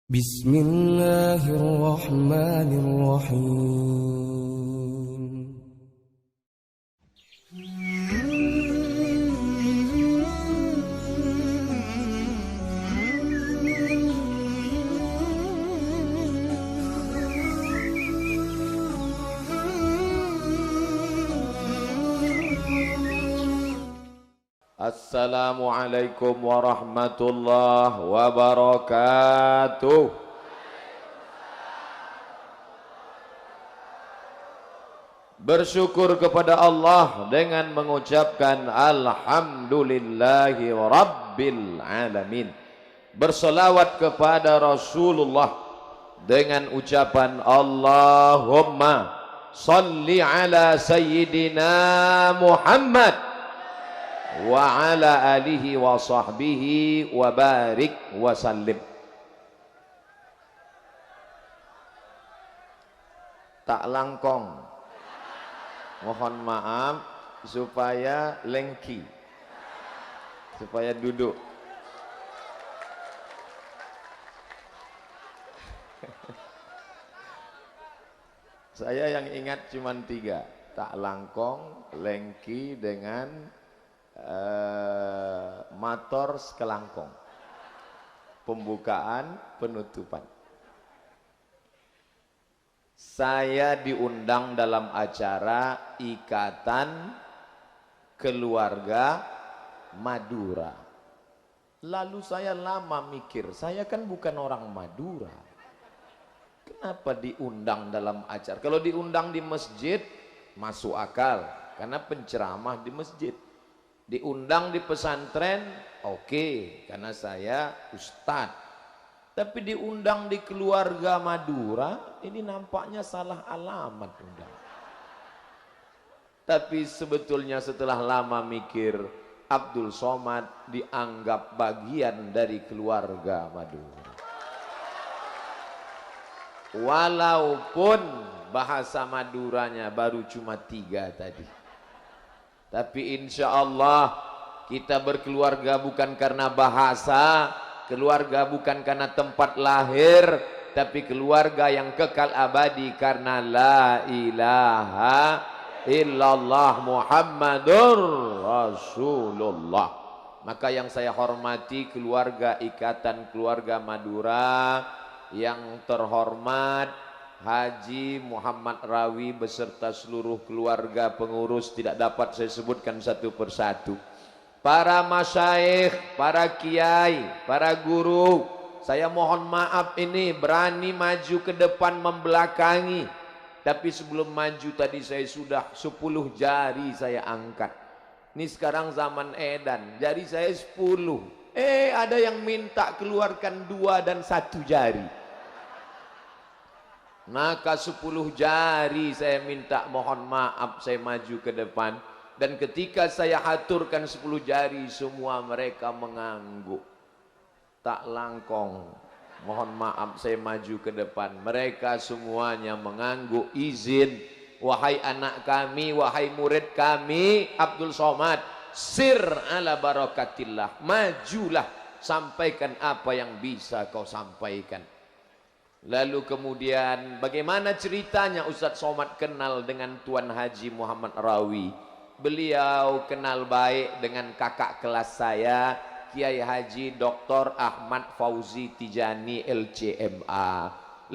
Bismillahirrahmanirrahim. Assalamualaikum warahmatullahi wabarakatuh. Bersyukur kepada Allah dengan mengucapkan Alhamdulillahi Rabbil Alamin. Bersolawat kepada Rasulullah dengan ucapan Allahumma salli ala Sayyidina Muhammad wa ala alihi wa sahbihi wa barik wa sallim. Tak langkong, mohon maaf supaya lengki, supaya duduk. Saya yang ingat cuma 3, tak langkong, lengki dengan mator sekelangkong, pembukaan penutupan. Saya diundang dalam acara Ikatan Keluarga Madura. Lalu saya lama mikir, saya kan bukan orang Madura, kenapa diundang dalam acara? Kalau diundang di masjid masuk akal, karena penceramah di masjid. Diundang di pesantren, oke, karena saya ustadz. Tapi diundang di keluarga Madura, ini nampaknya salah alamat undang. Tapi sebetulnya setelah lama mikir, Abdul Somad dianggap bagian dari keluarga Madura. Walaupun bahasa Maduranya baru cuma 3 tadi. Tapi insya Allah kita berkeluarga bukan karena bahasa, keluarga bukan karena tempat lahir, tapi keluarga yang kekal abadi karena la ilaha illallah Muhammadur Rasulullah. Maka yang saya hormati keluarga Ikatan Keluarga Madura, yang terhormat Haji Muhammad Rawi beserta seluruh keluarga pengurus, tidak dapat saya sebutkan satu persatu. Para masyayikh, para kiai, para guru, saya mohon maaf ini berani maju ke depan membelakangi. Tapi sebelum maju tadi saya sudah 10 jari saya angkat. Ini sekarang zaman edan, jari saya 10. Ada yang minta keluarkan 2 dan 1 jari. Maka 10 jari saya minta mohon maaf, saya maju ke depan. Dan ketika saya haturkan 10 jari, semua mereka mengangguk. Tak langkong, mohon maaf saya maju ke depan. Mereka semuanya mengangguk izin. Wahai anak kami, wahai murid kami, Abdul Somad, sir ala barakatillah, majulah, sampaikan apa yang bisa kau sampaikan. Lalu kemudian bagaimana ceritanya Ustadz Somad kenal dengan Tuan Haji Muhammad Rawi? Beliau kenal baik dengan kakak kelas saya, Kiai Haji Dr. Ahmad Fauzi Tijani LCMA.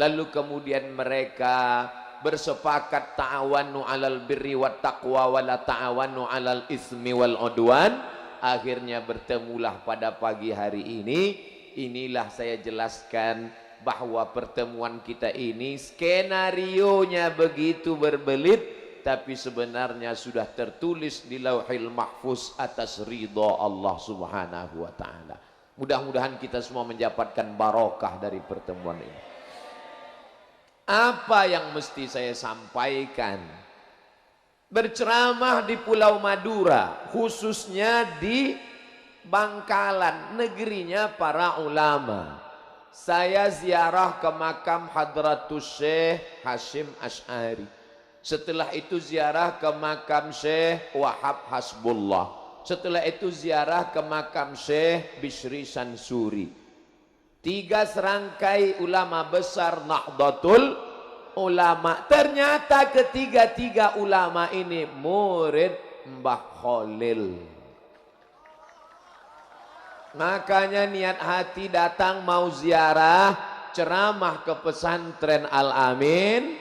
Lalu kemudian mereka bersepakat ta'awanu alal birri wat taqwa wa la ta'awanu alal ismi wal udwan. Akhirnya bertemulah pada pagi hari ini. Inilah saya jelaskan bahwa pertemuan kita ini skenarionya begitu berbelit, tapi sebenarnya sudah tertulis di Lauhil Mahfuz atas ridha Allah Subhanahu wa taala. Mudah-mudahan kita semua mendapatkan barokah dari pertemuan ini. Apa yang mesti saya sampaikan? Berceramah di Pulau Madura, khususnya di Bangkalan, negerinya para ulama. Saya ziarah ke makam Hadratus Syekh Hashim Ash'ari. Setelah itu ziarah ke makam Syekh Wahab Hasbullah. Setelah itu ziarah ke makam Syekh Bishri Sansuri. 3 serangkai ulama besar Nahdlatul Ulama. Ternyata ketiga-tiga ulama ini murid Mbah Khalil. Makanya niat hati datang mau ziarah, ceramah ke pesantren Al-Amin,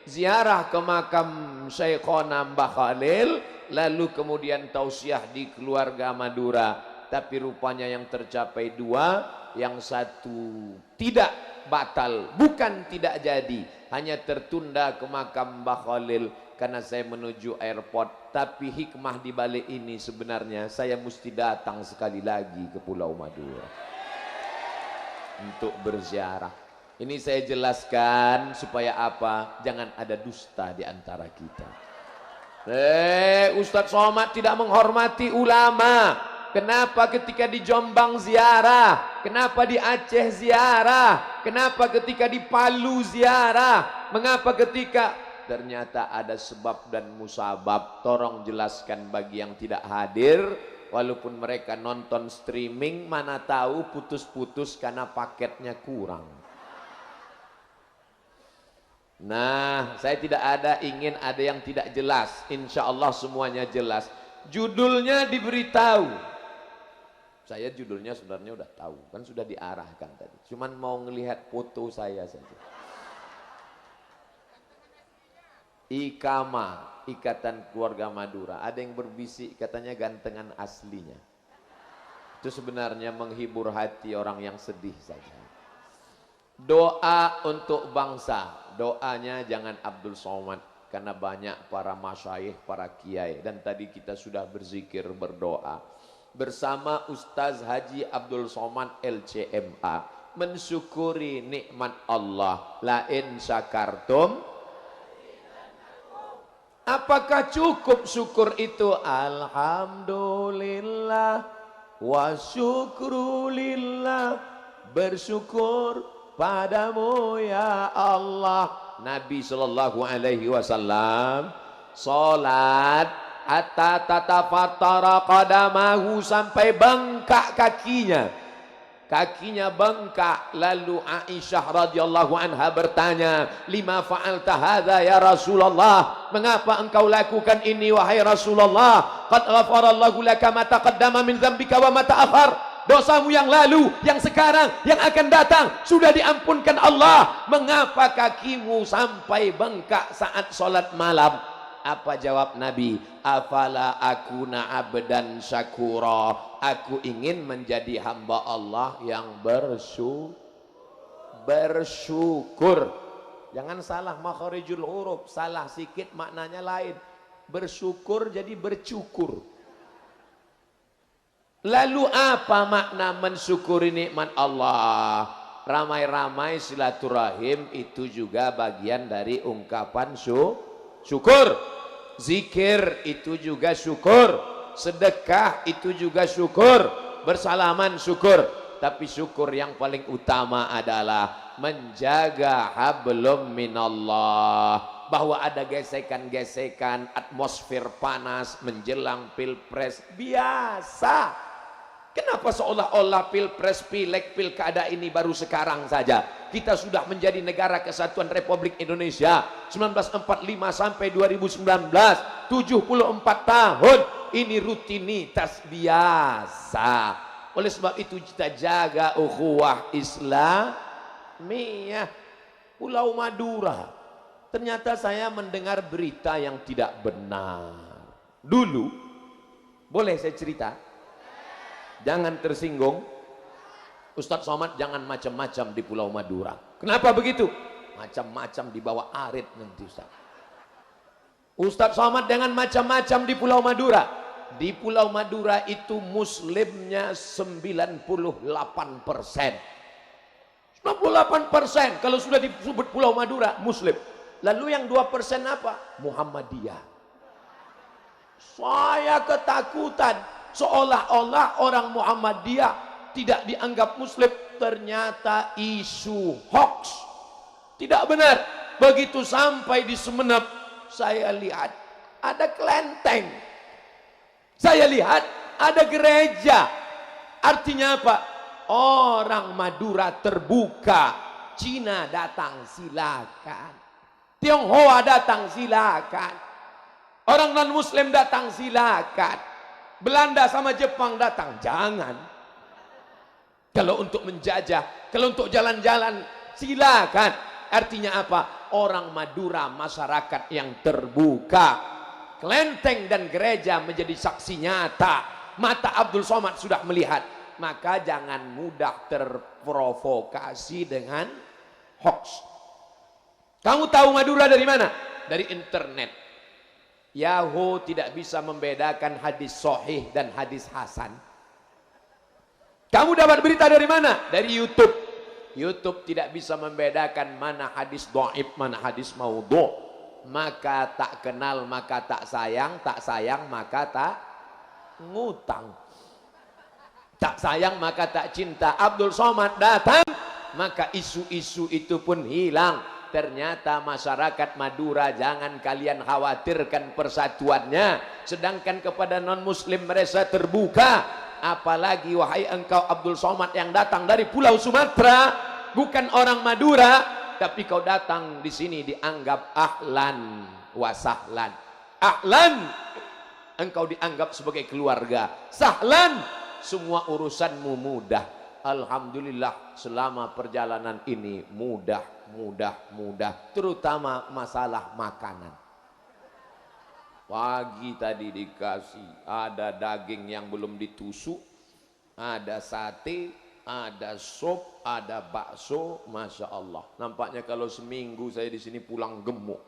ziarah ke makam Syekhona Mbah Khalil, lalu kemudian tausiah di keluarga Madura. Tapi rupanya yang tercapai 2, yang satu tidak batal, bukan tidak jadi, hanya tertunda ke makam Mbah Khalil karena saya menuju airport. Tapi hikmah di balik ini sebenarnya saya mesti datang sekali lagi ke Pulau Madura untuk berziarah. Ini saya jelaskan supaya apa? Jangan ada dusta di antara kita. Ustadz Somad tidak menghormati ulama. Kenapa ketika di Jombang ziarah? Kenapa di Aceh ziarah? Kenapa ketika di Palu ziarah? Mengapa ketika? Ternyata ada sebab dan musabab. Tolong jelaskan bagi yang tidak hadir. Walaupun mereka nonton streaming, mana tahu putus-putus karena paketnya kurang. Nah, saya tidak ingin ada yang tidak jelas. Insya Allah semuanya jelas. Judulnya diberitahu. Saya judulnya sebenarnya udah tahu, kan sudah diarahkan tadi. Cuman mau ngelihat foto saya saja. Ikama, Ikatan Keluarga Madura. Ada yang berbisik katanya gantengan aslinya. Itu sebenarnya menghibur hati orang yang sedih saja. Doa untuk bangsa. Doanya jangan Abdul Somad, karena banyak para masyayikh, para kiai. Dan tadi kita sudah berzikir, berdoa bersama Ustaz Haji Abdul Somad LCMA, mensyukuri nikmat Allah. La in syakartum, apakah cukup syukur itu? Alhamdulillah wa syukrulillah, bersyukur padamu ya Allah. Nabi sallallahu alaihi wasallam salat hatta tatafattara qadamahu, sampai bengkak kakinya. Kakinya bengkak. Lalu Aisyah radhiyallahu anha bertanya, "Lima fa'alta hadza ya Rasulullah?" Mengapa engkau lakukan ini wahai Rasulullah? Qad ghafarallahu laka ma taqaddama min dzambika wa ma ta'akhkhar. Dosamu yang lalu, yang sekarang, yang akan datang sudah diampunkan Allah. Mengapa kakimu sampai bengkak saat sholat malam? Apa jawab Nabi? Afala akuna abdan syakura. Aku ingin menjadi hamba Allah yang bersyukur. Jangan salah makharijul huruf, salah sikit maknanya lain. Bersyukur jadi bercukur. Lalu apa makna mensyukuri nikmat Allah? Ramai-ramai silaturahim itu juga bagian dari ungkapan syukur. Zikir itu juga syukur. Sedekah itu juga syukur. Bersalaman syukur. Tapi syukur yang paling utama adalah menjaga hablum minallah. Bahwa ada gesekan-gesekan, atmosfer panas menjelang pilpres biasa. Kenapa seolah-olah pilpres, pileg, pilkada ini baru sekarang saja? Kita sudah menjadi negara kesatuan Republik Indonesia 1945 sampai 2019, 74 tahun. Ini rutinitas biasa. Oleh sebab itu kita jaga ukhuwah Islamiyah. Pulau Madura, ternyata saya mendengar berita yang tidak benar. Dulu, boleh saya cerita? Jangan tersinggung. Ustadz Somad jangan macam-macam di Pulau Madura. Kenapa begitu? Macam-macam di bawah arit nanti Ustadz. Ustadz Somad jangan macam-macam di Pulau Madura. Di Pulau Madura itu muslimnya 98%. 98% kalau sudah disebut Pulau Madura muslim. Lalu yang 2% apa? Muhammadiyah. Saya ketakutan. Seolah-olah orang Muhammadiyah tidak dianggap muslim. Ternyata isu hoax, tidak benar. Begitu sampai di Sumeneb, saya lihat ada kelenteng, saya lihat ada gereja. Artinya apa? Orang Madura terbuka. Cina datang silakan. Tionghoa datang silakan. Orang non muslim datang silakan. Belanda sama Jepang datang, jangan. Kalau untuk menjajah, kalau untuk jalan-jalan silakan. Artinya apa? Orang Madura masyarakat yang terbuka. Kelenteng dan gereja menjadi saksi nyata. Mata Abdul Somad sudah melihat. Maka jangan mudah terprovokasi dengan hoax. Kamu tahu Madura dari mana? Dari internet. Yahoo tidak bisa membedakan hadis sahih dan hadis hasan. Kamu dapat berita dari mana? Dari YouTube. YouTube tidak bisa membedakan mana hadis dhaif, mana hadis maudhu'. Maka tak kenal, maka tak sayang maka tak ngutang. Tak sayang maka tak cinta. Abdul Somad datang, maka isu-isu itu pun hilang. Ternyata masyarakat Madura, jangan kalian khawatirkan persatuannya. Sedangkan kepada non muslim mereka terbuka. Apalagi wahai engkau Abdul Somad yang datang dari Pulau Sumatera, bukan orang Madura, tapi kau datang di sini dianggap ahlan wasahlan. Ahlan, engkau dianggap sebagai keluarga. Sahlan, semua urusanmu mudah. Alhamdulillah selama perjalanan ini mudah. Terutama masalah makanan. Pagi tadi dikasih, ada daging yang belum ditusuk, ada sate, ada sop, ada bakso, masya Allah. Nampaknya kalau seminggu saya di sini pulang gemuk.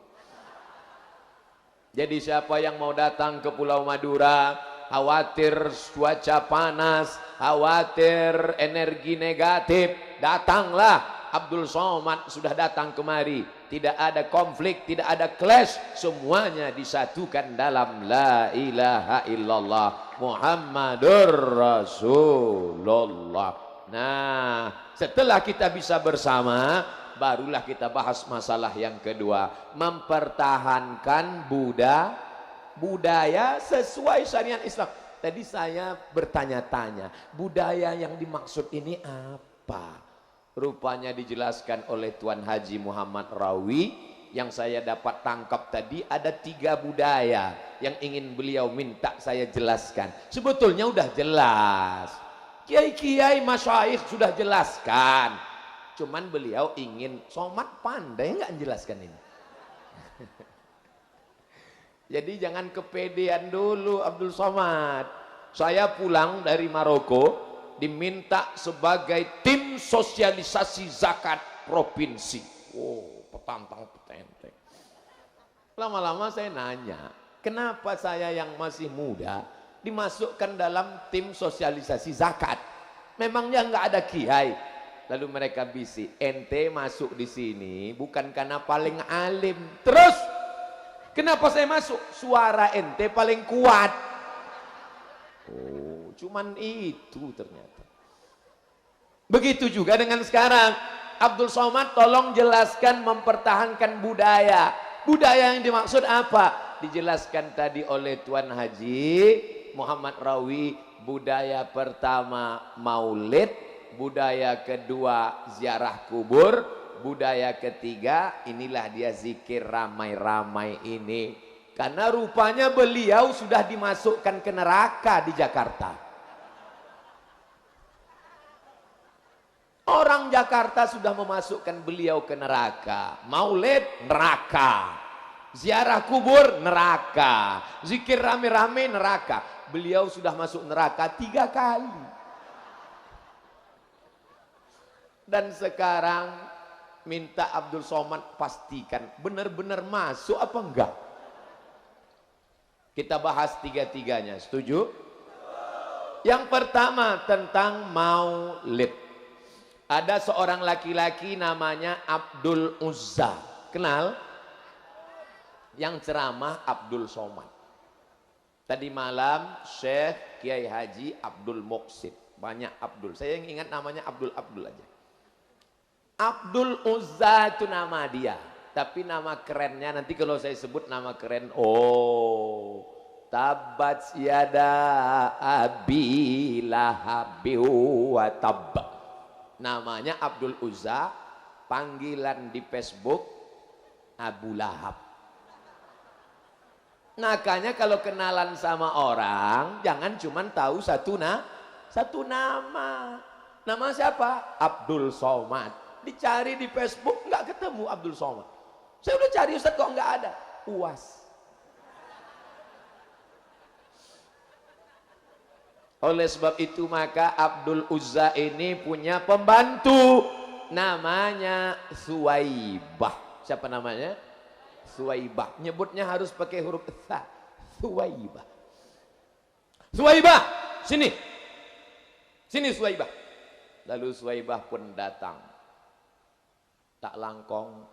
Jadi siapa yang mau datang ke Pulau Madura, khawatir cuaca panas, khawatir energi negatif, datanglah. Abdul Somad sudah datang kemari. Tidak ada konflik, tidak ada clash, semuanya disatukan dalam la ilaha illallah Muhammadur Rasulullah. Nah, setelah kita bisa bersama, barulah kita bahas masalah yang kedua, mempertahankan budaya sesuai syariat Islam. Tadi saya bertanya-tanya, budaya yang dimaksud ini apa? Rupanya dijelaskan oleh Tuan Haji Muhammad Rawi. Yang saya dapat tangkap tadi ada 3 budaya yang ingin beliau minta saya jelaskan. Sebetulnya udah jelas, kiai-kiai masyayikh sudah jelaskan, cuman beliau ingin Somad pandai nggak menjelaskan ini. Jadi jangan kepedean dulu Abdul Somad. Saya pulang dari Maroko diminta sebagai tim sosialisasi zakat provinsi. Oh, petantang petenteng. Lama-lama saya nanya, kenapa saya yang masih muda dimasukkan dalam tim sosialisasi zakat? Memangnya nggak ada kiai? Lalu mereka bisik, ente masuk di sini bukan karena paling alim. Terus, kenapa saya masuk? Suara ente paling kuat. Oh, cuman itu ternyata. Begitu juga dengan sekarang. Abdul Somad tolong jelaskan mempertahankan budaya. Budaya yang dimaksud apa? Dijelaskan tadi oleh Tuan Haji Muhammad Rawi. Budaya pertama maulid, budaya kedua ziarah kubur, budaya ketiga inilah dia zikir ramai-ramai ini. Karena rupanya beliau sudah dimasukkan ke neraka di Jakarta. Orang Jakarta sudah memasukkan beliau ke neraka. Maulid neraka, ziarah kubur neraka, zikir rame-rame neraka. Beliau sudah masuk neraka 3 kali. Dan sekarang minta Abdul Somad pastikan benar-benar masuk apa enggak. Kita bahas 3-tiganya, setuju? Yang pertama tentang maulid. Ada seorang laki-laki namanya Abdul Uzza. Kenal? Yang ceramah Abdul Somad. Tadi malam Syekh Kiai Haji Abdul Muqsid. Banyak Abdul. Saya yang ingat namanya Abdul aja. Abdul Uzza itu nama dia. Tapi nama kerennya nanti kalau saya sebut nama keren. Oh, tabat yada abi lahabi wa tab. Namanya Abdul Uzza, panggilan di Facebook Abu Lahab. Makanya kalau kenalan sama orang, jangan cuma tahu satu nama. Nama siapa? Abdul Somad. Dicari di Facebook nggak ketemu Abdul Somad. Saya udah cari Ustaz kok nggak ada. UAS. Oleh sebab itu maka Abdul Uzza ini punya pembantu namanya Suwaibah. Siapa namanya? Suwaibah. Nyebutnya harus pakai huruf tha. Suwaibah. Suwaibah, sini. Sini Suwaibah. Lalu Suwaibah pun datang. Tak langkong.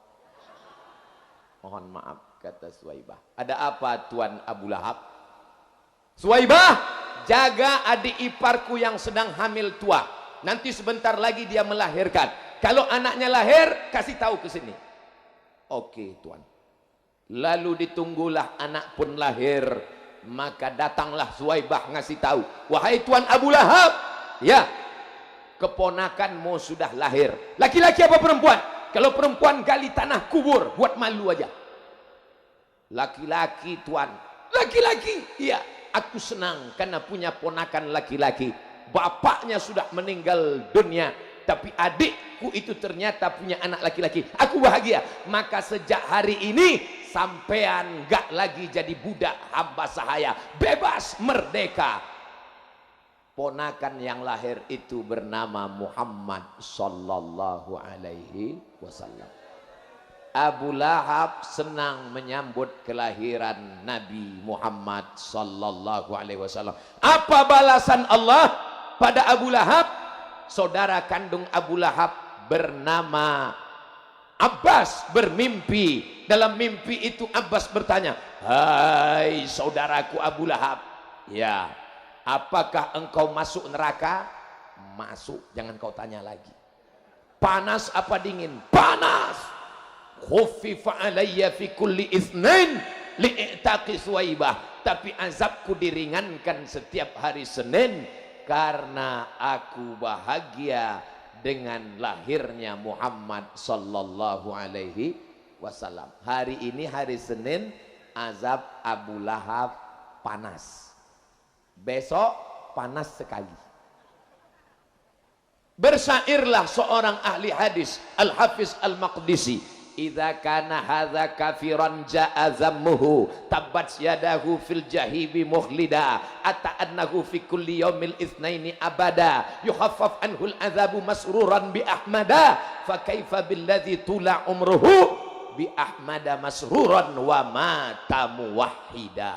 Mohon maaf kata Suwaibah. Ada apa Tuan Abu Lahab? Suwaibah, jaga adik iparku yang sedang hamil tua. Nanti sebentar lagi dia melahirkan. Kalau anaknya lahir, kasih tahu ke sini. Oke, Tuan. Lalu ditunggulah anak pun lahir. Maka datanglah Suwaibah ngasih tahu. Wahai Tuan Abu Lahab, ya, keponakanmu sudah lahir. Laki-laki apa perempuan? Kalau perempuan gali tanah kubur, buat malu aja. Laki-laki Tuan. Laki-laki, iya. Aku senang karena punya ponakan laki-laki. Bapaknya sudah meninggal dunia, tapi adikku itu ternyata punya anak laki-laki. Aku bahagia. Maka sejak hari ini sampean gak lagi jadi budak hamba sahaya, bebas merdeka. Ponakan yang lahir itu bernama Muhammad sallallahu alaihi wasallam. Abu Lahab senang menyambut kelahiran Nabi Muhammad sallallahu alaihi wasallam. Apa balasan Allah pada Abu Lahab? Saudara kandung Abu Lahab bernama Abbas bermimpi. Dalam mimpi itu Abbas bertanya, "Hai saudaraku Abu Lahab, ya, apakah engkau masuk neraka?" Masuk, jangan kau tanya lagi. Panas apa dingin? Panas. Khuffifa alayya fi kulli itsnain li'taqi Suwaibah. Tapi azabku diringankan setiap hari Senin karena aku bahagia dengan lahirnya Muhammad sallallahu alaihi wasallam. Hari ini hari Senin, azab Abu Lahab panas. Besok panas sekali. Bersyairlah seorang ahli hadis, Al-Hafiz Al-Maqdisi, "Idza kana hadza kafiran ja'a zammuhu tabbat yadahu fil jahibi mukhlida ata'annahu fi kulli yaumil itsnaini abada yukhaffaf anhu al-'adzabu masruran bi ahmada fa kaifa billadzi tula umruhu bi ahmada masruran wa mata muwahhida."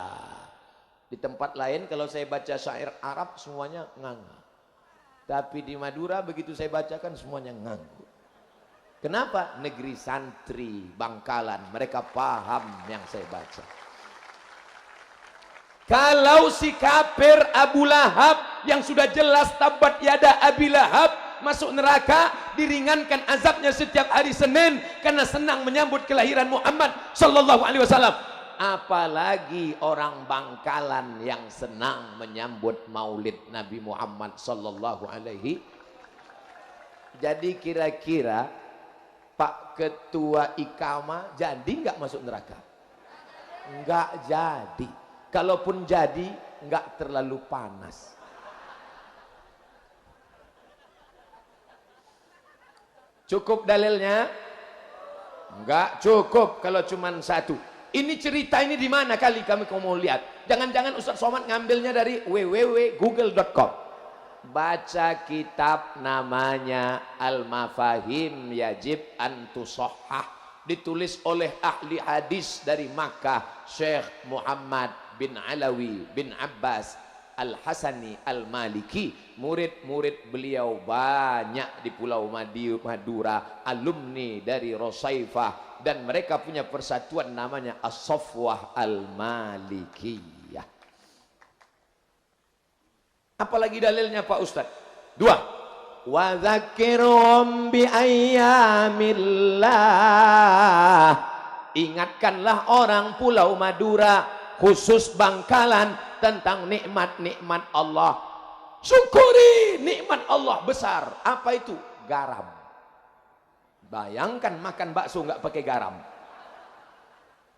Di tempat lain kalau saya baca syair Arab semuanya nganga, tapi di Madura begitu saya bacakan semuanya nganggu. Kenapa? Negeri santri Bangkalan, mereka paham yang saya baca. Kalau si kafir Abu Lahab yang sudah jelas tabat yada Abi Lahab masuk neraka, diringankan azabnya setiap hari Senin karena senang menyambut kelahiran Muhammad sallallahu alaihi wasallam. Apalagi orang Bangkalan yang senang menyambut maulid Nabi Muhammad sallallahu alaihi. Jadi kira-kira Pak Ketua Ikama jadi nggak masuk neraka? Nggak jadi. Kalaupun jadi, nggak terlalu panas. Cukup dalilnya? Nggak cukup kalau cuma satu. Ini cerita ini di mana kali kami mau lihat? Jangan-jangan Ustaz Somad ngambilnya dari www.google.com. Baca kitab namanya Al-Mafahim Yajib Antusohah, ditulis oleh ahli hadis dari Makkah, Syekh Muhammad bin Alawi bin Abbas Al-Hasani Al-Maliki. Murid-murid beliau banyak di Pulau Madura, alumni dari Rosaifah, dan mereka punya persatuan namanya As-Safwah Al-Malikiyah. Apalagi dalilnya Pak Ustaz? 2. Wa dzakirhum bi ayyamillah. Ingatkanlah orang Pulau Madura, khusus Bangkalan, tentang nikmat-nikmat Allah. Syukuri nikmat Allah besar. Apa itu? garam. Bayangkan makan bakso nggak pakai garam.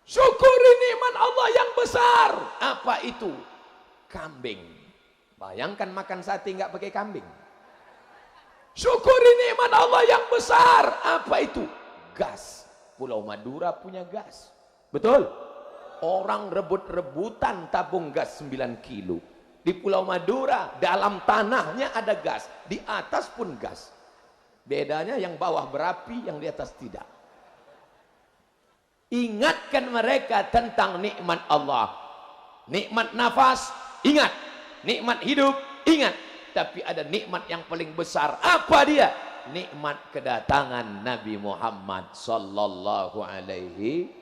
Syukuri nikmat Allah yang besar. Apa itu? Kambing. Bayangkan makan sate nggak pakai kambing. Syukuri nikmat Allah yang besar. Apa itu? Gas. Pulau Madura punya gas. Betul? Orang rebut-rebutan tabung gas 9 kilo. Di Pulau Madura, dalam tanahnya ada gas. Di atas pun gas. Bedanya yang bawah berapi, yang di atas tidak. Ingatkan mereka tentang nikmat Allah. Nikmat nafas, ingat. Nikmat hidup, ingat. Tapi ada nikmat yang paling besar. Apa dia? Nikmat kedatangan Nabi Muhammad sallallahu alaihi.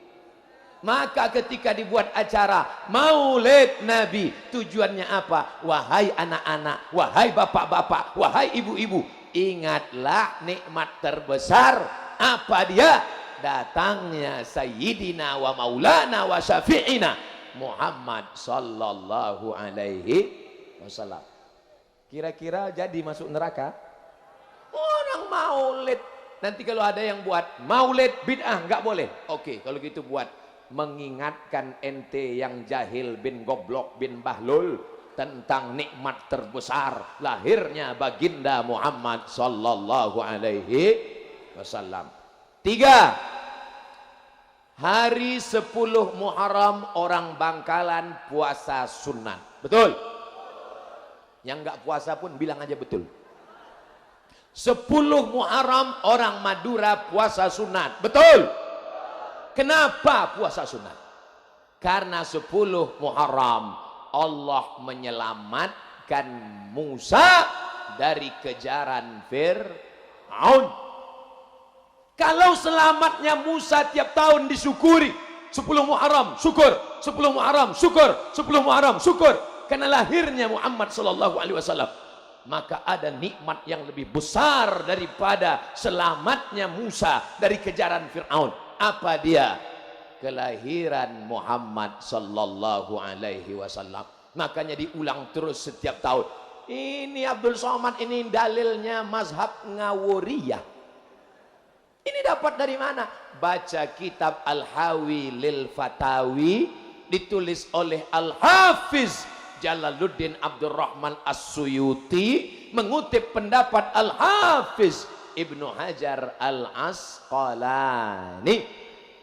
Maka ketika dibuat acara Maulid Nabi, tujuannya apa? Wahai anak-anak, wahai bapak-bapak, wahai ibu-ibu, ingatlah nikmat terbesar. Apa dia? Datangnya Sayyidina wa Maulana wa Syafi'ina Muhammad sallallahu alaihi wasallam. Kira-kira jadi masuk neraka? Orang maulid. Nanti kalau ada yang buat maulid bid'ah, nggak boleh. Oke, kalau gitu buat. Mengingatkan ente yang jahil bin goblok bin bahlul tentang nikmat terbesar lahirnya baginda Muhammad sallallahu alaihi wasallam. 3. Hari 10 Muharram orang Bangkalan puasa sunat. Betul? Yang enggak puasa pun bilang aja betul. 10 Muharram orang Madura puasa sunat. Betul? Kenapa puasa sunat? Karena 10 Muharram Allah menyelamatkan Musa dari kejaran Fir'aun. Kalau selamatnya Musa tiap tahun disyukuri, 10 Muharram syukur, 10 Muharram syukur, 10 Muharram syukur, karena lahirnya Muhammad sallallahu alaihi wasallam, maka ada nikmat yang lebih besar daripada selamatnya Musa dari kejaran Fir'aun. Apa dia? Kelahiran Muhammad sallallahu alaihi wasallam. Makanya diulang terus setiap tahun. Ini Abdul Somad, ini dalilnya mazhab Ngawuriyah. Ini dapat dari mana? Baca kitab Al-Hawi lil Fatawi, ditulis oleh Al-Hafiz Jalaluddin Abdurrahman As-Suyuti, mengutip pendapat Al-Hafiz Ibnu Hajar Al-Asqalani.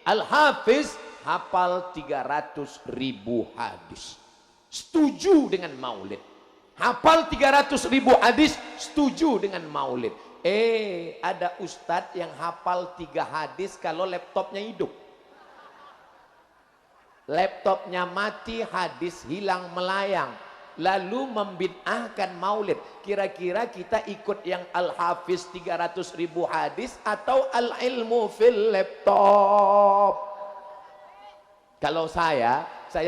Al-Hafiz hafal 300.000 hadis, setuju dengan maulid. Hafal 300.000 hadis, setuju dengan maulid. Ada ustadz yang hafal 3 hadis kalau laptopnya hidup. Laptopnya mati, hadis hilang melayang, lalu membid'ahkan maulid. Kira-kira kita ikut yang Al-Hafiz 300.000 hadis atau al-ilmu fil laptop? Kalau saya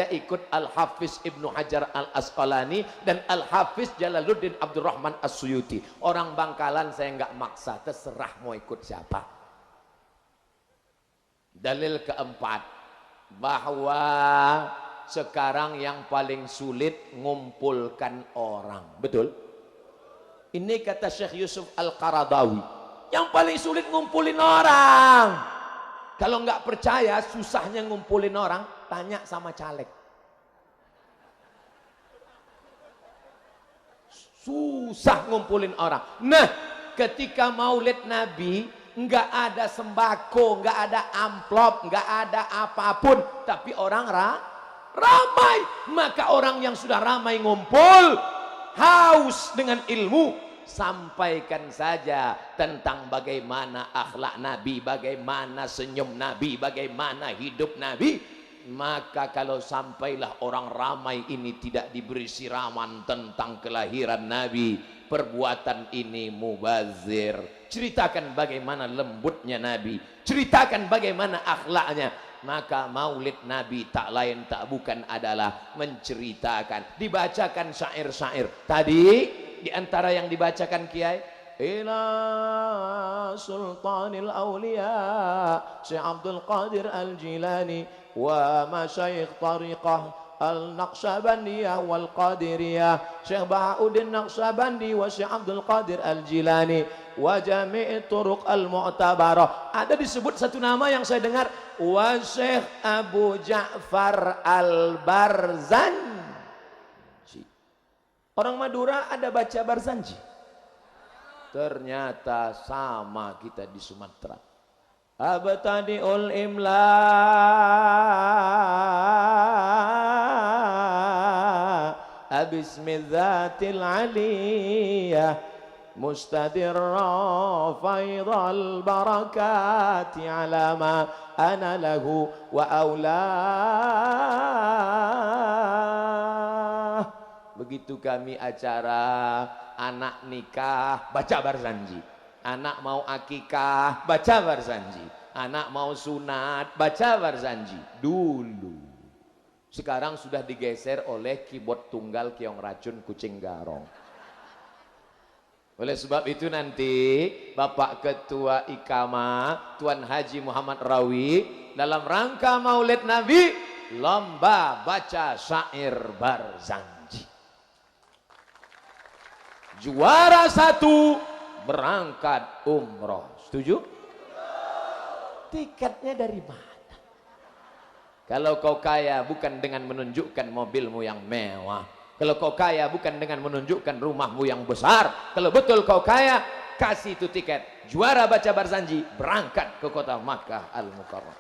ikut Al-Hafiz Ibnu Hajar Al-Asqalani dan Al-Hafiz Jalaluddin Abdurrahman As-Suyuti. Orang Bangkalan saya nggak maksa, terserah mau ikut siapa. Dalil keempat, bahwa sekarang yang paling sulit ngumpulkan orang. Betul? Ini kata Syekh Yusuf Al-Qaradawi. Yang paling sulit ngumpulin orang. Kalau nggak percaya susahnya ngumpulin orang, tanya sama caleg. Susah ngumpulin orang. Nah, ketika maulid Nabi, nggak ada sembako, nggak ada amplop, nggak ada apapun, tapi orang ramai. Maka orang yang sudah ramai ngumpul, haus dengan ilmu, sampaikan saja tentang bagaimana akhlak Nabi, bagaimana senyum Nabi, bagaimana hidup Nabi. Maka kalau sampailah orang ramai ini tidak diberi siraman tentang kelahiran Nabi, perbuatan ini mubazir. Ceritakan bagaimana lembutnya Nabi, ceritakan bagaimana akhlaknya. Maka maulid Nabi tak lain tak bukan adalah menceritakan, dibacakan syair-syair. Tadi di antara yang dibacakan Kiai, ila sultanil awliya Syekh Abdul Qadir Al-Jilani wa masyayikh tariqah Al-Naqsyabandiyah wal Qadiriyah, Syekh Bahauddin Naqsyabandi wa Syekh Abdul Qadir Al-Jilani. wa jami' turuq al-mu'tabarah. Ada disebut satu nama yang saya dengar, wa Syekh Abu Ja'far Al-Barzanji. Orang Madura ada baca Barzanji. Ternyata sama kita di Sumatera. Abtadi'ul imla bismidzatil aliyah mustadirra faidhal barakati ala ma ana lahu wa aulah. Begitu kami acara anak nikah baca Barzanji, anak mau akikah baca Barzanji, anak mau sunat baca Barzanji dulu. Sekarang sudah digeser oleh keyboard tunggal keong racun kucing garong. Oleh sebab itu nanti Bapak Ketua Ikama Tuan Haji Muhammad Rawi dalam rangka Maulid Nabi lomba baca syair Barzanji. Juara 1 berangkat umroh. Setuju? Tiketnya dari mana? Kalau kau kaya bukan dengan menunjukkan mobilmu yang mewah. Kalau kau kaya bukan dengan menunjukkan rumahmu yang besar. Kalau betul kau kaya, kasih itu tiket. Juara baca Barzanji, berangkat ke kota Makkah Al-Mukarramah.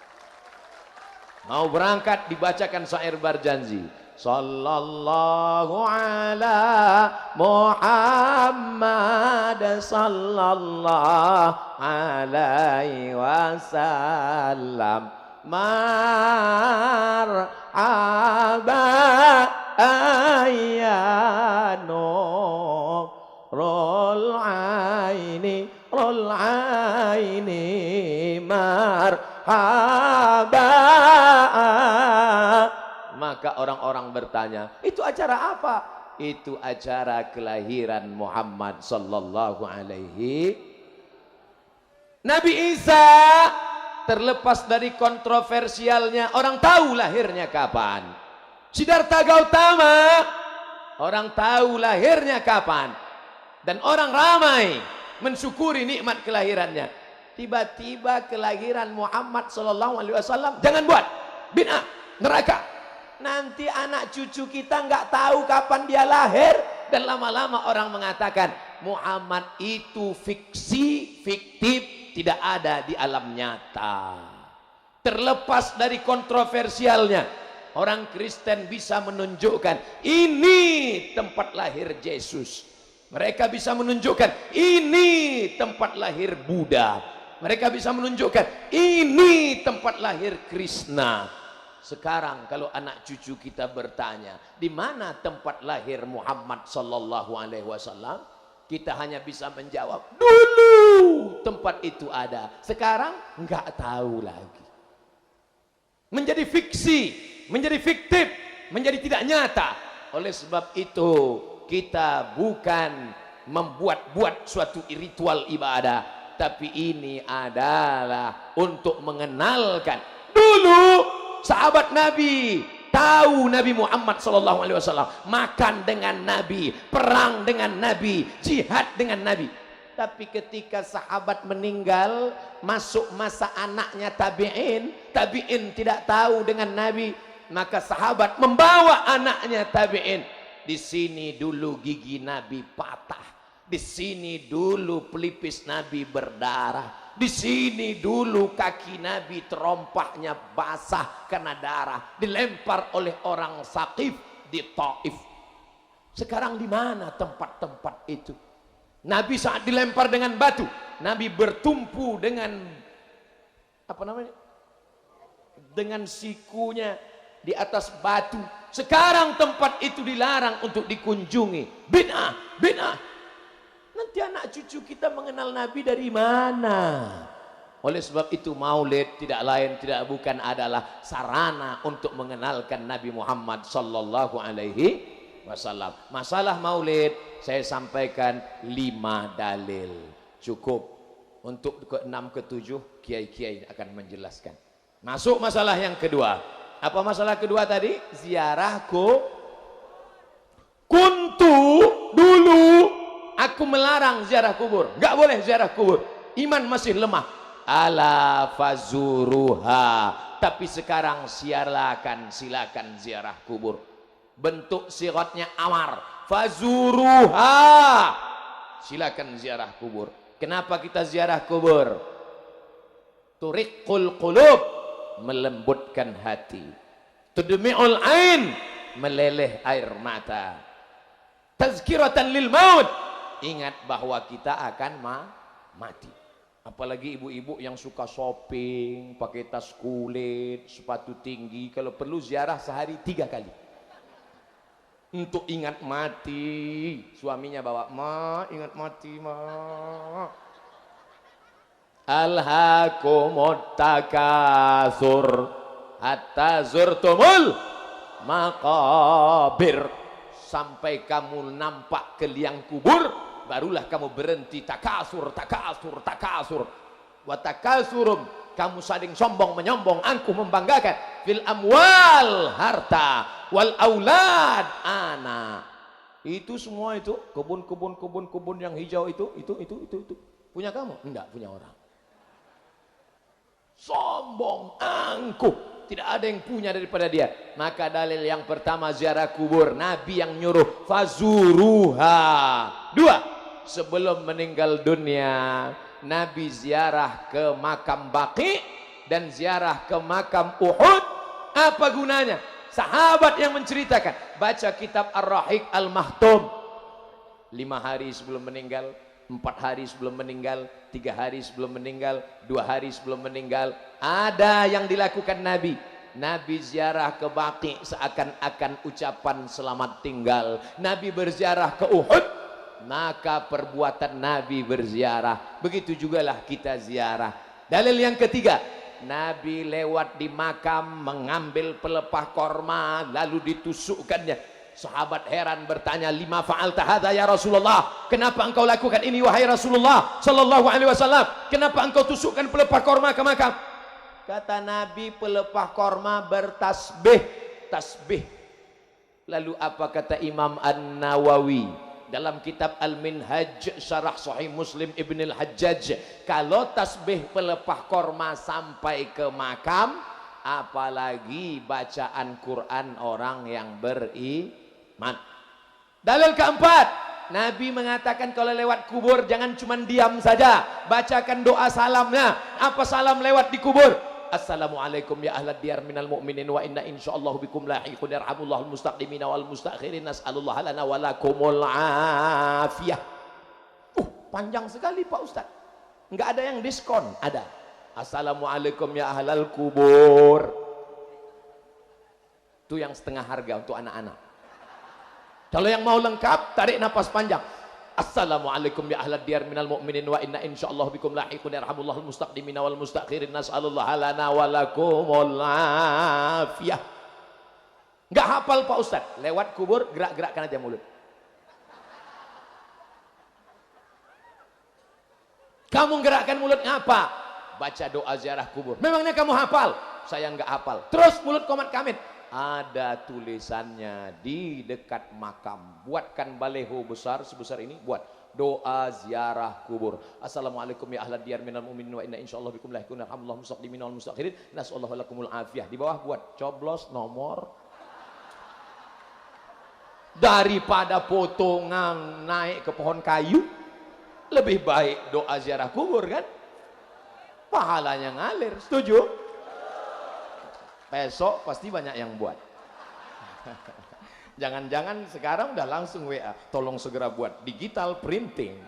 Mau berangkat dibacakan syair Barzanji. Sallallahu ala Muhammad sallallahu alaihi wasallam. Marhaba ayano rol aini marhaba. Maka orang-orang bertanya, itu acara apa? Itu acara kelahiran Muhammad sallallahu alaihi. Nabi Isa terlepas dari kontroversialnya, orang tahu lahirnya kapan. Siddhartha Gautama, orang tahu lahirnya kapan. Dan orang ramai mensyukuri nikmat kelahirannya. Tiba-tiba kelahiran Muhammad SAW, jangan buat bid'ah, neraka. Nanti anak cucu kita nggak tahu kapan dia lahir. Dan lama-lama orang mengatakan Muhammad itu fiksi, fiktif, tidak ada di alam nyata. Terlepas dari kontroversialnya, orang Kristen bisa menunjukkan ini tempat lahir Yesus. Mereka bisa menunjukkan ini tempat lahir Buddha. Mereka bisa menunjukkan ini tempat lahir Krishna. Sekarang kalau anak cucu kita bertanya, di mana tempat lahir Muhammad sallallahu alaihi wasallam? Kita hanya bisa menjawab, dulu tempat itu ada, sekarang nggak tahu lagi. Menjadi fiksi, menjadi fiktif, menjadi tidak nyata. Oleh sebab itu kita bukan membuat-buat suatu ritual ibadah, tapi ini adalah untuk mengenalkan. Dulu sahabat Nabi tahu Nabi Muhammad SAW, makan dengan Nabi, perang dengan Nabi, jihad dengan Nabi. Tapi ketika sahabat meninggal, masuk masa anaknya tabi'in, tabi'in tidak tahu dengan Nabi, maka sahabat membawa anaknya tabi'in. Di sini dulu gigi Nabi patah, di sini dulu pelipis Nabi berdarah, di sini dulu kaki Nabi terompahnya basah karena darah, dilempar oleh orang Saqif di Taif. Sekarang di mana tempat-tempat itu? Nabi saat dilempar dengan batu, Nabi bertumpu dengan apa namanya? Dengan sikunya di atas batu. Sekarang tempat itu dilarang untuk dikunjungi. Bid'ah, bid'ah. Nanti anak cucu kita mengenal Nabi dari mana? Oleh sebab itu maulid tidak lain tidak bukan adalah sarana untuk mengenalkan Nabi Muhammad sallallahu alaihi wasallam. Masalah maulid saya sampaikan 5 dalil. Cukup. Untuk ke-6 ke-7 kiai-kiai akan menjelaskan. Masuk masalah yang kedua. Apa masalah kedua tadi? Ziarah kuntu dulu Aku melarang ziarah kubur, nggak boleh ziarah kubur. Iman masih lemah. Ala fazuruha. Tapi sekarang silakan ziarah kubur. Bentuk siratnya amar. Fazuruha. Silakan ziarah kubur. Kenapa kita ziarah kubur? Turiqul qulub, melembutkan hati. Tudmi'ul ain, meleleh air mata. Tazkiratan lil maut, ingat bahwa kita akan mati. Apalagi ibu-ibu yang suka shopping, pakai tas kulit, sepatu tinggi, kalau perlu ziarah sehari 3 kali. Untuk ingat mati. Suaminya bawa, "Ma, ingat mati, ma." Alhaakumut takatsur hatta zurtumul maqabir. Sampai kamu nampak ke liang kubur, barulah kamu berhenti. Takasur. Wa takasurum, kamu saling sombong menyombong, angkuh membanggakan. Fil amwal, harta, wal aulad, anak. Itu semua itu kebun yang hijau itu punya kamu? Enggak, punya orang. Sombong, angkuh, tidak ada yang punya daripada dia. Maka dalil yang pertama ziarah kubur, Nabi yang nyuruh, fazuruha. 2, sebelum meninggal dunia, Nabi ziarah ke makam Baqi dan ziarah ke makam Uhud. Apa gunanya? Sahabat yang menceritakan, baca kitab Ar-Rahiq Al-Mahtum. 5 hari sebelum meninggal, 4 hari sebelum meninggal, 3 hari sebelum meninggal, 2 hari sebelum meninggal, ada yang dilakukan Nabi. Nabi ziarah ke Baqi seakan-akan ucapan selamat tinggal. Nabi berziarah ke Uhud, maka perbuatan Nabi berziarah. Begitu jugalah kita ziarah. Dalil yang ketiga, Nabi lewat di makam mengambil pelepah korma lalu ditusukkannya. Sahabat heran bertanya, "Lima fa'alta hadza ya Rasulullah?" Kenapa engkau lakukan ini wahai Rasulullah sallallahu alaihi wasallam? Kenapa engkau tusukkan pelepah korma ke makam? Kata Nabi, pelepah korma bertasbih, tasbih. Lalu apa kata Imam An-Nawawi dalam kitab Al-Minhaj Syarah Sahih Muslim Ibn Al-Hajjaj? Kalau tasbih pelepah korma sampai ke makam, apalagi bacaan Quran orang yang beriman. Dalil keempat, Nabi mengatakan kalau lewat kubur jangan cuma diam saja, bacakan doa salamnya. Apa salam lewat di kubur? Assalamualaikum ya ahlad diyar minal mu'minin wa inna insyaallah bikum lahiqun yarhamullahul mustaqdimina wal mustakhirin nas'alullah lana wa lakumul afiyah. Panjang sekali Pak Ustaz. Enggak ada yang diskon, ada. Assalamualaikum ya ahlal kubur. Itu yang setengah harga untuk anak-anak. Kalau yang mau lengkap, tarik nafas panjang. Assalamualaikum ya ahlad diyar minal mu'minin wa inna insyaallah bikum lahiqun yarhamullahul mustaqdimina wal mustakhirin nas'alullah lana wa lakumul afiyah. Enggak hafal Pak Ustaz, lewat kubur gerak-gerakkan aja mulut. Kamu gerakkan mulut ngapa? Baca doa ziarah kubur. Memangnya kamu hafal? Saya enggak hafal. Terus mulut komat kamit. Ada tulisannya di dekat makam. Buatkan baleho besar sebesar ini, buat doa ziarah kubur. Assalamualaikum ya ahlad diyar minal mu'minin wa inna insyaallah bikum lahiqun yarhamullahu mustaqdimin wal mustakhirin nas'allahu lakumul afiyah. Di bawah buat coblos nomor. Daripada potongan naik ke pohon kayu, lebih baik doa ziarah kubur kan? Pahalanya ngalir. Setuju? Besok pasti banyak yang buat. Jangan-jangan sekarang udah langsung WA, tolong segera buat digital printing.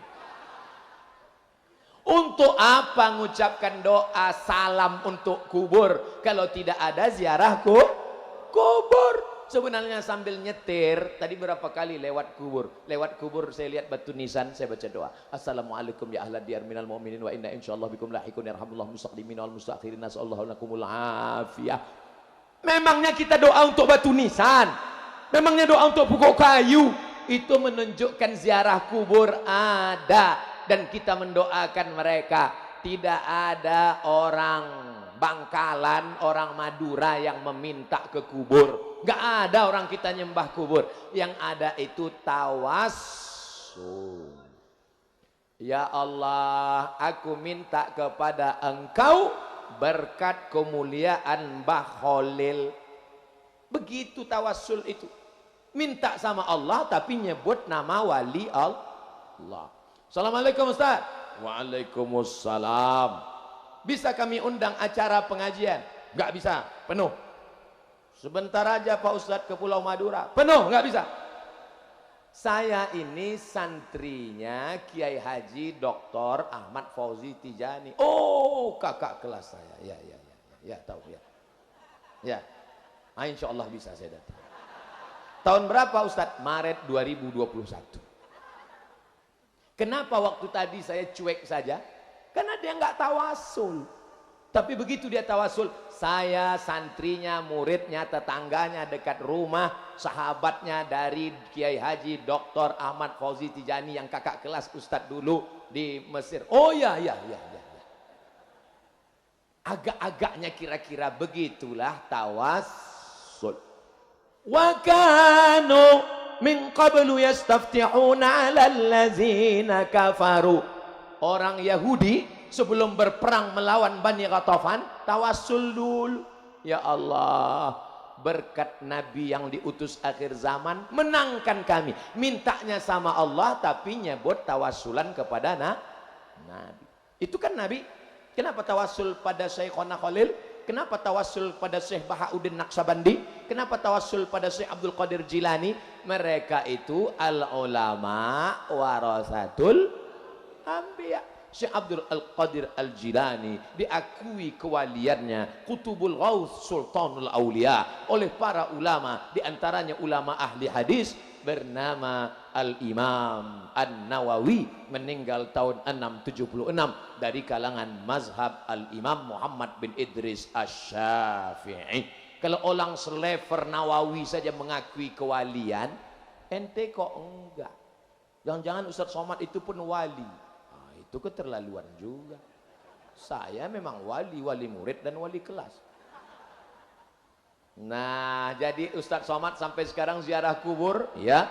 Untuk apa mengucapkan doa salam untuk kubur kalau tidak ada ziarah kubur? Sebenarnya sambil nyetir, tadi berapa kali lewat kubur saya lihat batu nisan, saya baca doa. Assalamualaikum ya ahlad diyar minal mu'minin wa inna insyaallah bikum lahiqun yarhamullahu mustaqdimin wal mustakhirin nas'allahu lakumul afiyah. Memangnya kita doa untuk batu nisan? Memangnya doa untuk pokok kayu? Itu menunjukkan ziarah kubur ada dan kita mendoakan mereka. Tidak ada orang Bangkalan, orang Madura yang meminta ke kubur. Gak ada orang kita nyembah kubur. Yang ada itu tawassul. Ya Allah, aku minta kepada Engkau berkat kemuliaan Mbah Khalil. Begitu tawassul itu. Minta sama Allah tapi nyebut nama wali Allah. Assalamualaikum Ustaz. Waalaikumsalam. Bisa kami undang acara pengajian? Nggak bisa, penuh. Sebentar aja Pak Ustadz ke Pulau Madura, penuh, nggak bisa. Saya ini santrinya Kiai Haji Dr. Ahmad Fauzi Tijani. Oh, kakak kelas saya. Ya, tahu ya. Ya, insya Allah bisa saya datang. Tahun berapa Ustadz? Maret 2021. Kenapa waktu tadi saya cuek saja? Karena dia nggak tawasul. Tapi begitu dia tawasul, saya santrinya, muridnya, tetangganya dekat rumah, sahabatnya dari Kiai Haji Dr. Ahmad Fauzi Tijani yang kakak kelas Ustadz dulu di Mesir. Oh ya. Agak-agaknya kira-kira begitulah tawassul. Wa kanu min qablu yastaftihuna 'alal ladzina kafaru. Orang Yahudi sebelum berperang melawan Bani Ghatafan tawassul dulu. Ya Allah, berkat Nabi yang diutus akhir zaman, menangkan kami. Mintanya sama Allah tapi nyebut tawassulan kepada Nabi. Itu kan Nabi. Kenapa tawassul pada Syekhona Khalil? Kenapa tawassul pada Syekh Bahauddin Naqsabandi? Kenapa tawassul pada Syekh Abdul Qadir Jilani? Mereka itu al-ulama warasatul anbiya. Syekh Abdul Qadir Al-Jilani diakui kewaliannya Qutubul Ghaus Sultanul Aulia oleh para ulama, diantaranya ulama ahli hadis bernama Al-Imam An-Nawawi, meninggal tahun 676 dari kalangan mazhab Al-Imam Muhammad bin Idris Asy-Syafi'i. Kalau orang selever Nawawi saja mengakui kewalian, ente kok enggak? Jangan-jangan Ustaz Somad itu pun wali. Itu keterlaluan juga. Saya memang wali murid dan wali kelas. Nah, jadi Ustadz Somad sampai sekarang ziarah kubur, ya.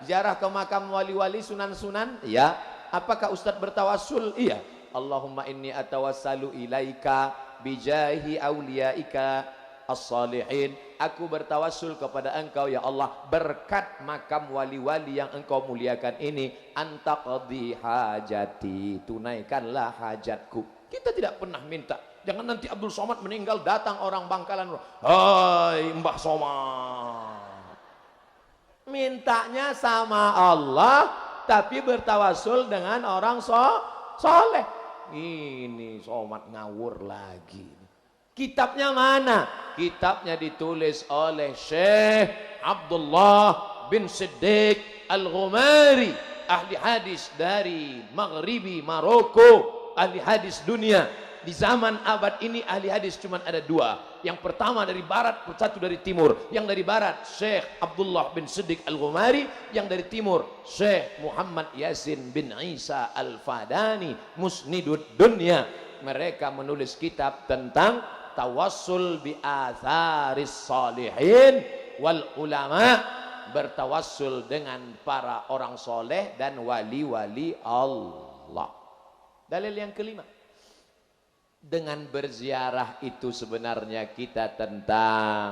Ziarah ke makam wali-wali, sunan-sunan, ya. Apakah Ustadz bertawassul? Iya. Allahumma inni atawassalu ilaika bijahi auliaika as-salihin. Aku bertawassul kepada Engkau ya Allah berkat makam wali-wali yang Engkau muliakan ini, antaqdi hajati, tunaikanlah hajatku. Kita tidak pernah minta. Jangan nanti Abdul Somad meninggal datang orang Bangkalan, hai Mbah Somad. Mintanya sama Allah tapi bertawassul dengan orang soleh. Ini Somad ngawur lagi. Kitabnya mana? Kitabnya ditulis oleh Syekh Abdullah bin Siddiq Al-Ghumari, ahli hadis dari Maghribi Maroko, ahli hadis dunia. Di zaman abad ini ahli hadis cuma ada dua. Yang pertama dari barat, satu dari timur. Yang dari barat Syekh Abdullah bin Siddiq Al-Ghumari, yang dari timur Syekh Muhammad Yasin bin Isa Al-Fadani, Musnidud Dunya. Mereka menulis kitab tentang tawassul bi atharis salihin wal ulama, bertawassul dengan para orang soleh dan wali-wali Allah. Dalil yang kelima, dengan berziarah itu sebenarnya kita tentang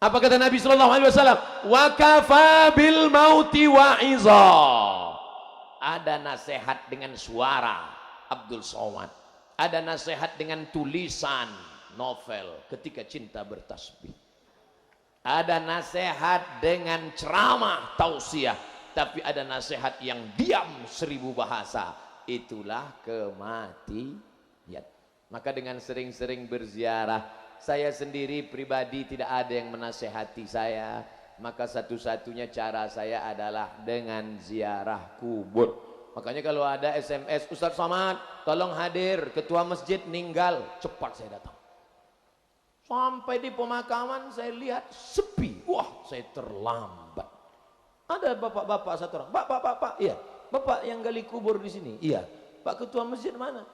apa kata Nabi sallallahu alaihi wasallam, wa kafa bil mauti wa'iza. Ada nasihat dengan suara Abdul Somad, ada nasihat dengan tulisan novel Ketika Cinta Bertasbih, ada nasihat dengan ceramah tausiah, tapi ada nasihat yang diam 1000 bahasa. Itulah kematian. Maka dengan sering-sering berziarah, saya sendiri pribadi tidak ada yang menasehati saya, maka satu-satunya cara saya adalah dengan ziarah kubur. Makanya kalau ada SMS, Ustadz Somad tolong hadir, ketua masjid meninggal, cepat saya datang. Sampai di pemakaman saya lihat sepi, wah saya terlambat. Ada bapak-bapak satu orang, bapak, iya, bapak yang gali kubur di sini, iya. Pak ketua masjid mana?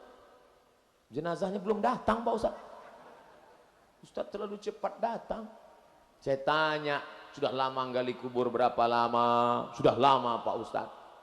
Jenazahnya belum datang Pak Ustadz. Ustadz terlalu cepat datang. Saya tanya, sudah lama gali kubur berapa lama? Sudah lama Pak Ustadz.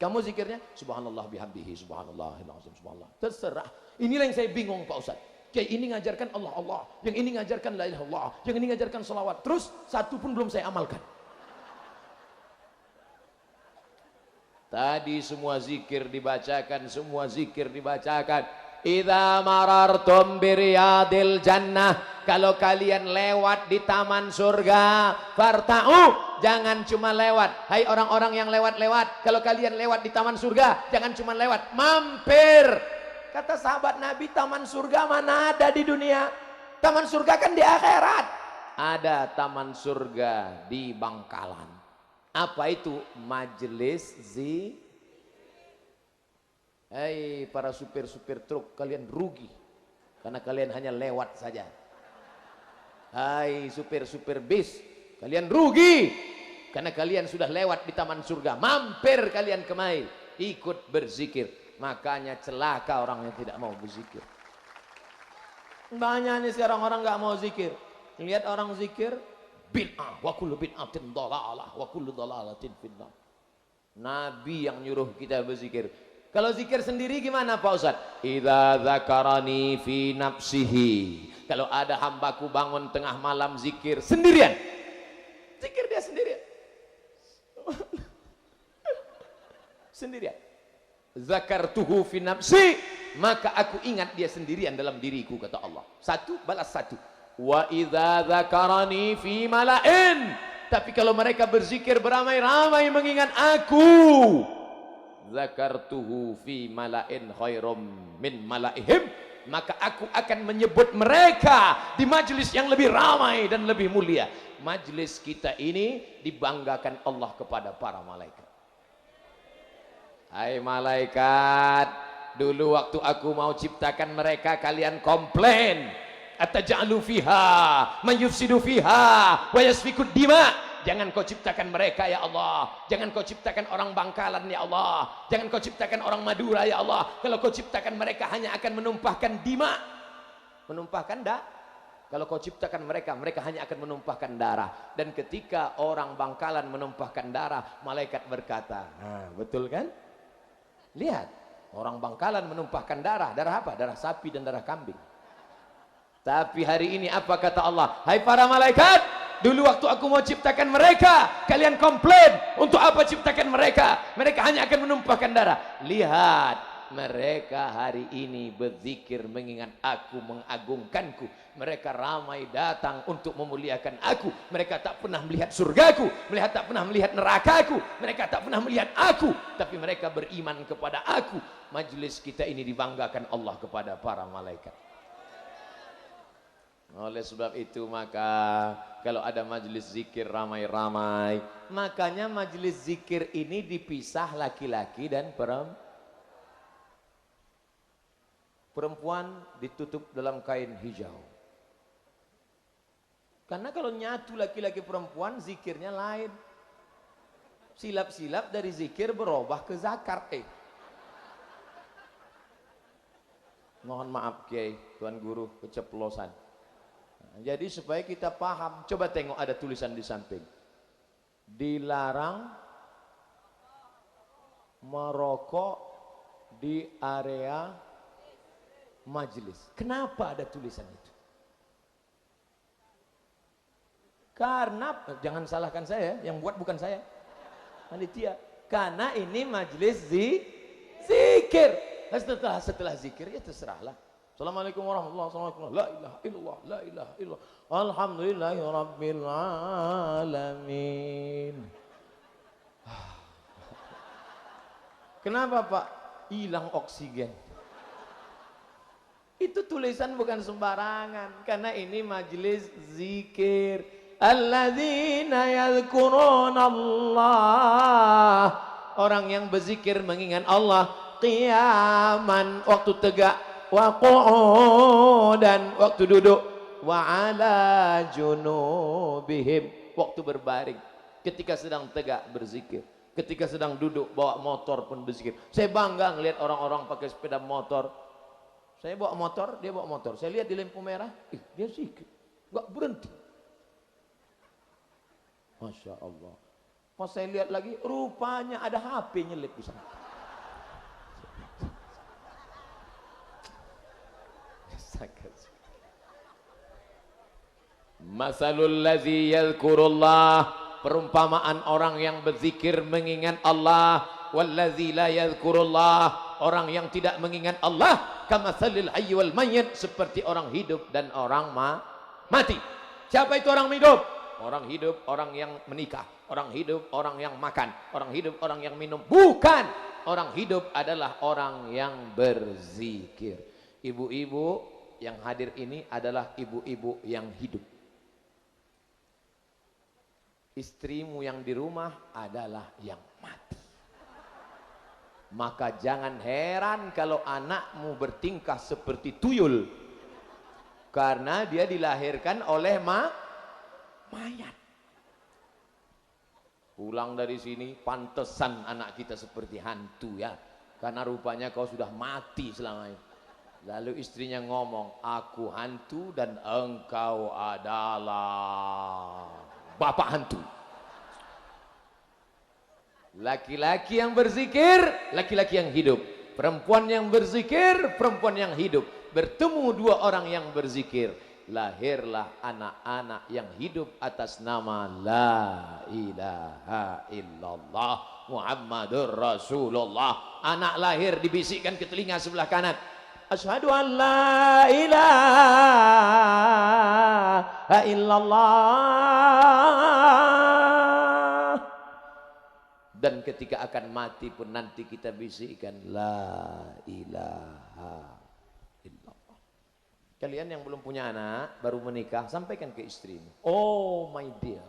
Kamu zikirnya subhanallah bihamdihi, subhanallahil azim, subhanallah. Terserah. Inilah yang saya bingung Pak Ustaz. Kayak ini ngajarkan Allah Allah, yang ini ngajarkan la ilaha illallah, yang ini ngajarkan salawat. Terus satu pun belum saya amalkan. Tadi semua zikir dibacakan, semua zikir dibacakan. Idza marartum biriyadil jannah, kalau kalian lewat di taman surga, farta'u, jangan cuma lewat. Hai orang-orang yang lewat-lewat, kalau kalian lewat di taman surga, jangan cuma lewat, mampir. Kata sahabat Nabi, taman surga mana ada di dunia? Taman surga kan di akhirat. Ada taman surga di Bangkalan. Apa itu? Majelis zikir. Hei para supir-supir truk, kalian rugi karena kalian hanya lewat saja. Hai supir-supir bis, kalian rugi karena kalian sudah lewat di taman surga. Mampir kalian kemari, ikut berzikir. Makanya celaka orang yang tidak mau berzikir. Banyak nih sekarang orang nggak mau zikir. Lihat orang zikir, bid'ah, wa kullu bid'atin dhalalah, wa kullu dhalalatin finnar. Nabi yang nyuruh kita berzikir. Kalau zikir sendiri gimana Pak Ustaz? Idza dzakarani fi nafsihi. Kalau ada hambaku bangun tengah malam zikir sendirian. Zikir dia sendirian. Sendirian. Zakartuhu fi nafsi, maka aku ingat dia sendirian dalam diriku, kata Allah. Satu balas satu. Wa idza dzakarani fi mala'in. Tapi kalau mereka berzikir beramai-ramai mengingat aku, zakartuhu fi mala'in khairum min mala'ihim, maka aku akan menyebut mereka di majlis yang lebih ramai dan lebih mulia. Majlis kita ini dibanggakan Allah kepada para malaikat. Hai malaikat, dulu waktu aku mau ciptakan mereka kalian komplain, ataj'alu fiha man yufsidu fiha wa yasfikud dima. Jangan kau ciptakan mereka ya Allah, jangan kau ciptakan orang Bangkalan ya Allah, jangan kau ciptakan orang Madura ya Allah. Kalau kau ciptakan mereka hanya akan menumpahkan dima, menumpahkan kalau kau ciptakan mereka, mereka hanya akan menumpahkan darah. Dan ketika orang Bangkalan menumpahkan darah, malaikat berkata, nah, betul kan? Lihat, orang Bangkalan menumpahkan darah. Darah apa? Darah sapi dan darah kambing. Tapi hari ini apa kata Allah? Hai para malaikat, dulu waktu aku mau ciptakan mereka, kalian komplain, untuk apa ciptakan mereka? Mereka hanya akan menumpahkan darah. Lihat, mereka hari ini berzikir mengingat aku, mengagungkanku. Mereka ramai datang untuk memuliakan aku. Mereka tak pernah melihat surgaku, mereka tak pernah melihat nerakaku, mereka tak pernah melihat aku, tapi mereka beriman kepada aku. Majelis kita ini dibanggakan Allah kepada para malaikat. Oleh sebab itu maka kalau ada majelis zikir ramai-ramai, makanya majelis zikir ini dipisah laki-laki dan perempuan ditutup dalam kain hijau. Karena kalau nyatu laki-laki perempuan zikirnya lain. Silap-silap dari zikir berubah ke zakar. Mohon maaf Kiai, Tuan Guru, keceplosan. Jadi supaya kita paham, coba tengok ada tulisan di samping. Dilarang merokok di area majelis. Kenapa ada tulisan itu? Karena, jangan salahkan saya, yang buat bukan saya, panitia. Karena ini majelis zikir. Setelah zikir ya terserahlah. Assalamualaikum warahmatullahi wabarakatuh. La ilaha illallah, la ilaha illallah. Alhamdulillahi rabbil alamin. Kenapa Pak? Hilang oksigen. Itu tulisan bukan sembarangan, karena ini majelis zikir. Alladzina yadhkuruna Allah. Orang yang berzikir mengingat Allah qiyaman, waktu tegak, wa qu'udan, waktu duduk, wa ala junubihim, waktu berbaring, ketika sedang tegak berzikir, ketika sedang duduk bawa motor pun berzikir. Saya bangga ngelihat orang-orang pakai sepeda motor. Saya bawa motor, dia bawa motor. Saya lihat di lampu merah, dia zikir, enggak berhenti. Masya Allah. Pas saya lihat lagi, rupanya ada HP nyelip di sana. Masalul ladzi yadhkurullah, perumpamaan orang yang berzikir mengingat Allah, walladzi la yadhkurullah, orang yang tidak mengingat Allah, kamatsalil hayy wal mayyit, seperti orang hidup dan orang mati. Siapa itu orang hidup? Orang hidup orang yang menikah, orang hidup orang yang makan, orang hidup orang yang minum. Bukan, orang hidup adalah orang yang berzikir. Ibu-ibu yang hadir ini adalah ibu-ibu yang hidup. Istrimu yang di rumah adalah yang mati. Maka jangan heran kalau anakmu bertingkah seperti tuyul, karena dia dilahirkan oleh mayat. Pulang dari sini, pantesan anak kita seperti hantu ya, karena rupanya kau sudah mati selama ini. Lalu istrinya ngomong, aku hantu dan engkau adalah bapak hantu. Laki-laki yang berzikir, laki-laki yang hidup. Perempuan yang berzikir, perempuan yang hidup. Bertemu dua orang yang berzikir, lahirlah anak-anak yang hidup atas nama La ilaha illallah Muhammadur Rasulullah. Anak lahir dibisikkan ke telinga sebelah kanan, asyhadu an la ilaha illallah. Dan ketika akan mati pun nanti kita bisikkan la ilaha illallah. Kalian yang belum punya anak, baru menikah, sampaikan ke istrimu, oh my dear,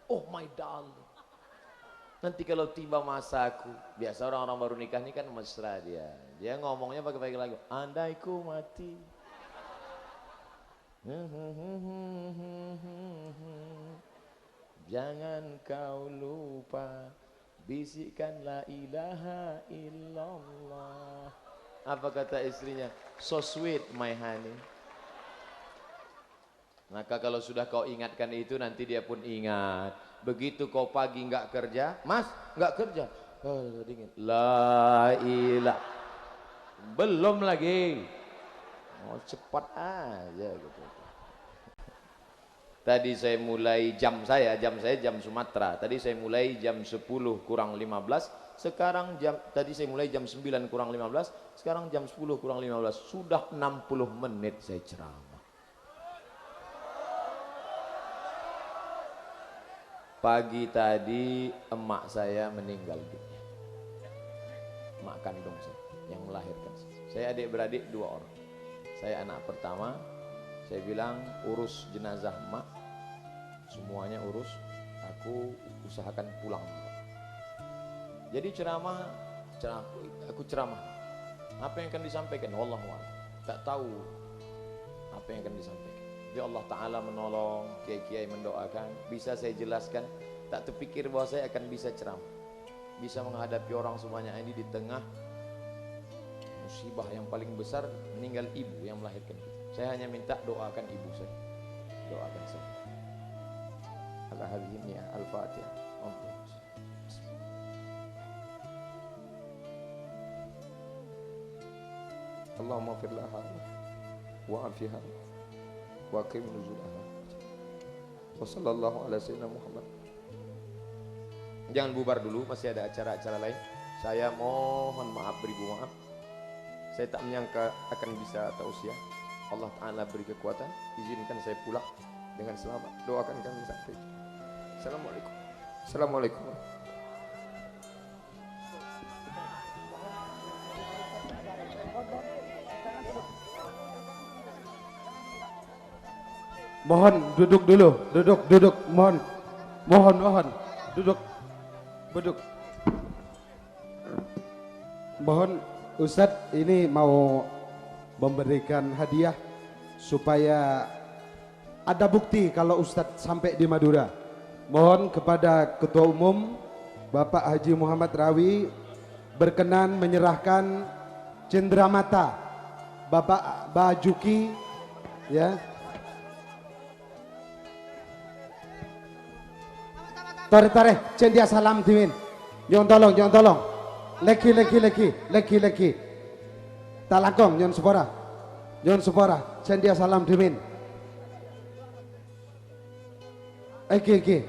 oh my darling. Nanti kalau tiba masaku, biasa orang-orang baru nikah ini kan mesra dia ngomongnya pakai lagu, andai ku mati, jangan kau lupa, bisikkan la ilaha illallah. Apa kata istrinya? So sweet my honey. Maka kalau sudah kau ingatkan itu, nanti dia pun ingat. Begitu kau pagi nggak kerja, mas nggak kerja, dingin, la ilah, belum lagi, mau cepat aja gitu. Tadi saya mulai jam jam Sumatera, tadi saya mulai jam 10 kurang 15, sekarang tadi saya mulai jam 9 kurang 15, sekarang jam 10 kurang 15, sudah 60 menit saya ceramah. Pagi tadi emak saya meninggal dunia, emak kandung saya yang melahirkan saya. Saya adik-beradik 2 orang. Saya anak pertama. Saya bilang urus jenazah emak, semuanya urus, aku usahakan pulang. Jadi aku ceramah. Apa yang akan disampaikan? Wallahu a'lam. Tak tahu apa yang akan disampaikan. Jadi Allah Ta'ala menolong, kiai-kiai mendoakan, bisa saya jelaskan. Tak terpikir bahwa saya akan bisa ceramah, bisa menghadapi orang semuanya ini di tengah musibah yang paling besar, meninggal ibu yang melahirkan kita. Saya hanya minta doakan ibu saya, doakan saya. Ala hadhihi al-Fatihah. Allahumma fir laha wa afiha wa qim nuzulaha wa sallallahu ala sayyidina Muhammad. Jangan bubar dulu, masih ada acara-acara lain. Saya mohon maaf, beribu maaf. Saya tak menyangka akan bisa tausiah. Allah Ta'ala beri kekuatan, izinkan saya pulang dengan selamat. Doakan kami sampai. Assalamualaikum. Assalamualaikum. Mohon duduk dulu, duduk, mohon, duduk. Mohon Ustadz ini mau memberikan hadiah supaya ada bukti kalau Ustadz sampai di Madura. Mohon kepada Ketua Umum Bapak Haji Muhammad Rawi berkenan menyerahkan cenderamata Bapak Bajuki, ya. Tore cendia salam dimin. Nyon tolong. Lagi. Talangkong nyon supora. Cendia salam dimin. Eki.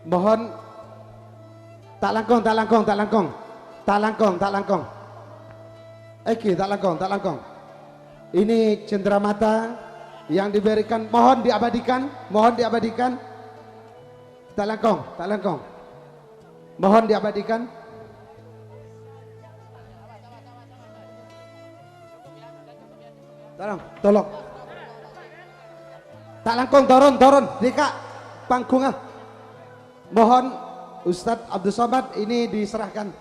Mohon talangkong. Eki talangkong. Ini cenderamata yang diberikan, mohon diabadikan. Talangkong. Mohon diabadikan. Tolong. Talangkong turun. Dika pangkungan. Mohon Ustadz Abdul Somad ini diserahkan.